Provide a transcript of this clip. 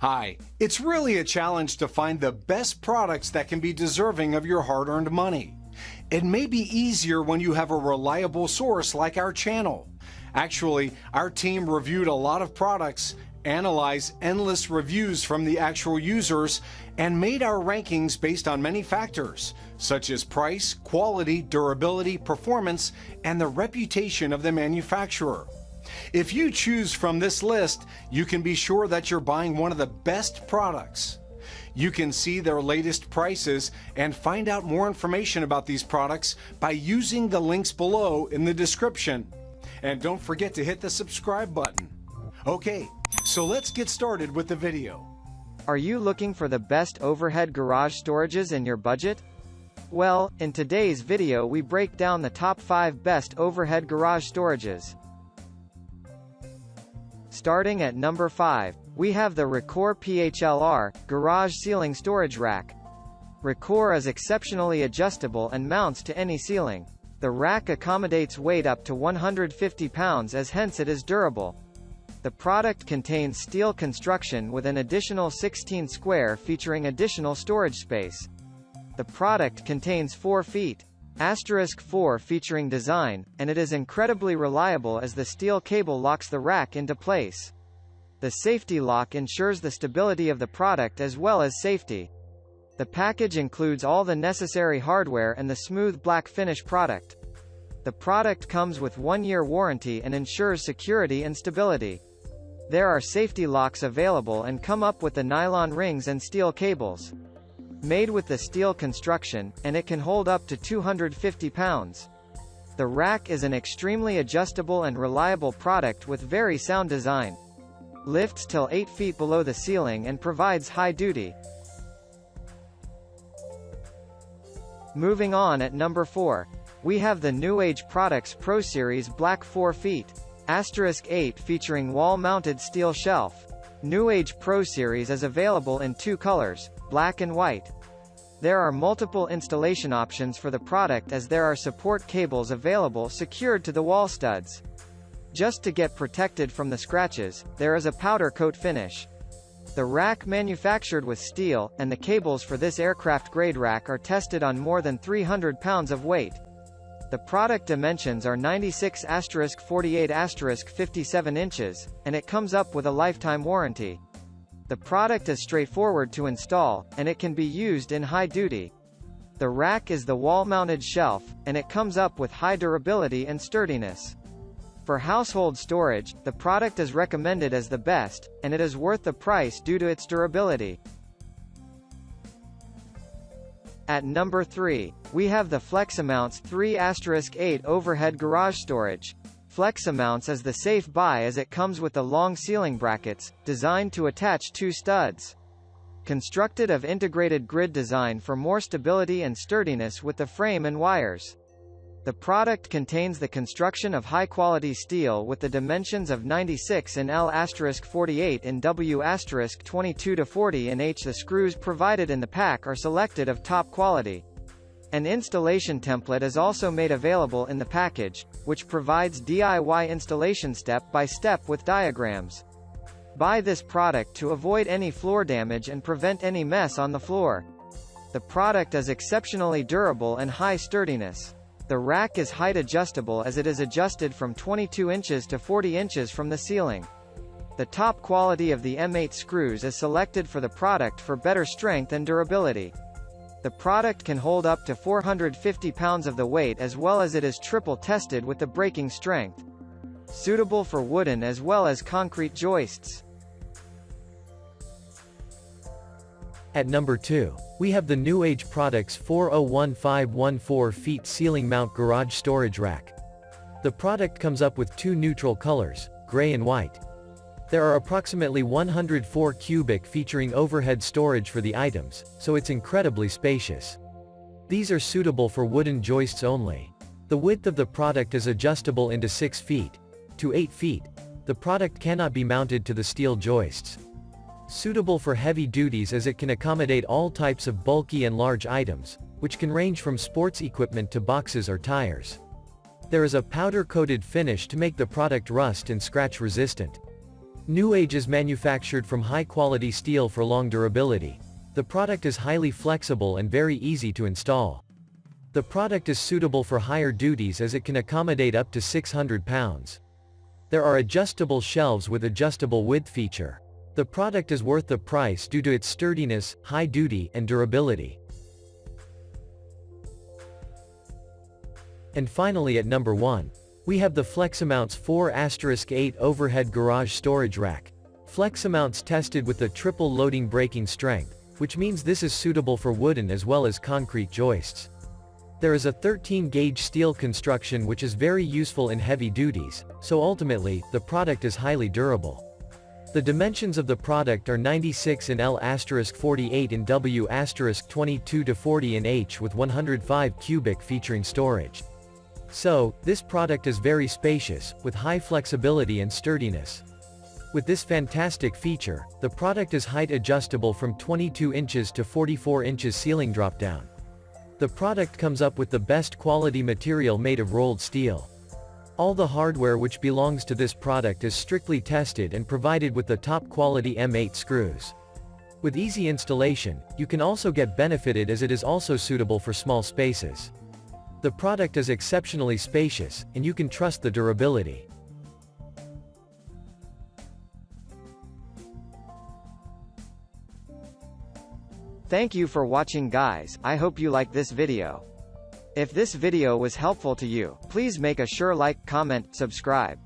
Hi, it's really a challenge to find the best products that can be deserving of your hard-earned money. It may be easier when you have a reliable source like our channel. Actually, our team reviewed a lot of products, analyzed endless reviews from the actual users, and made our rankings based on many factors, such as price, quality, durability, performance, and the reputation of the manufacturer. If you choose from this list, you can be sure that you're buying one of the best products. You can see their latest prices and find out more information about these products by using the links below in the description. And don't forget to hit the subscribe button. Okay, so let's get started with the video. Are you looking for the best overhead garage storages in your budget? Well, in today's video we break down the top 5 best overhead garage storages. Starting at number 5, we have the Racor PHLR Garage Ceiling Storage Rack. Racor is exceptionally adjustable and mounts to any ceiling. The rack accommodates weight up to 150 pounds, as hence it is durable. The product contains steel construction with an additional 16 square featuring additional storage space. The product contains 4 feet. *4 featuring design, and it is incredibly reliable as the steel cable locks the rack into place. The safety lock ensures the stability of the product as well as safety. The package includes all the necessary hardware and the smooth black finish product. The product comes with 1-year warranty and ensures security and stability. There are safety locks available and come up with the nylon rings and steel cables. Made with the steel construction, and it can hold up to 250 pounds. The rack is an extremely adjustable and reliable product with very sound design. Lifts till 8 feet below the ceiling and provides high duty. Moving on at number 4. We have the NewAge Products Pro Series Black 4 feet. *8 featuring wall-mounted steel shelf. NewAge Pro Series is available in 2 colors, black and white. There are multiple installation options for the product as there are support cables available secured to the wall studs. Just to get protected from the scratches, there is a powder coat finish. The rack manufactured with steel, and the cables for this aircraft-grade rack are tested on more than 300 pounds of weight. The product dimensions are 96*48*57 inches, and it comes up with a lifetime warranty. The product is straightforward to install, and it can be used in high duty. The rack is the wall-mounted shelf, and it comes up with high durability and sturdiness. For household storage, the product is recommended as the best, and it is worth the price due to its durability. At number 3, we have the Fleximounts 3*8 Overhead Garage Storage. Fleximounts is the safe buy as it comes with the long ceiling brackets, designed to attach 2 studs. Constructed of integrated grid design for more stability and sturdiness with the frame and wires. The product contains the construction of high-quality steel with the dimensions of 96 in L*48 in W*22-40 in H. The screws provided in the pack are selected of top quality. An installation template is also made available in the package, which provides DIY installation step-by-step with diagrams. Buy this product to avoid any floor damage and prevent any mess on the floor. The product is exceptionally durable and high sturdiness. The rack is height adjustable as it is adjusted from 22 inches to 40 inches from the ceiling. The top quality of the M8 screws is selected for the product for better strength and durability. The product can hold up to 450 pounds of the weight as well as it is triple tested with the breaking strength. Suitable for wooden as well as concrete joists. At number 2, we have the NewAge Products 401514 feet Ceiling Mount Garage Storage Rack. The product comes up with 2 neutral colors, gray and white. There are approximately 104 cubic featuring overhead storage for the items, so it's incredibly spacious. These are suitable for wooden joists only. The width of the product is adjustable into 6 feet to 8 feet. The product cannot be mounted to the steel joists. Suitable for heavy duties as it can accommodate all types of bulky and large items, which can range from sports equipment to boxes or tires. There is a powder-coated finish to make the product rust and scratch resistant. NewAge is manufactured from high-quality steel for long durability. The product is highly flexible and very easy to install. The product is suitable for higher duties as it can accommodate up to 600 pounds. There are adjustable shelves with adjustable width feature. The product is worth the price due to its sturdiness, high duty, and durability. And finally at number 1. We have the Fleximounts 4*8 overhead garage storage rack. Fleximounts tested with the triple loading braking strength, which means this is suitable for wooden as well as concrete joists. There is a 13-gauge steel construction which is very useful in heavy duties, so ultimately, the product is highly durable. The dimensions of the product are 96 in L*48 in W*22-40 in H with 105 cubic featuring storage. So, this product is very spacious, with high flexibility and sturdiness. With this fantastic feature, the product is height adjustable from 22 inches to 44 inches ceiling drop down. The product comes up with the best quality material made of rolled steel. All the hardware which belongs to this product is strictly tested and provided with the top quality M8 screws. With easy installation, you can also get benefited as it is also suitable for small spaces. The product is exceptionally spacious, and you can trust the durability. Thank you for watching guys, I hope you liked this video. If this video was helpful to you, please make a sure like, comment, subscribe.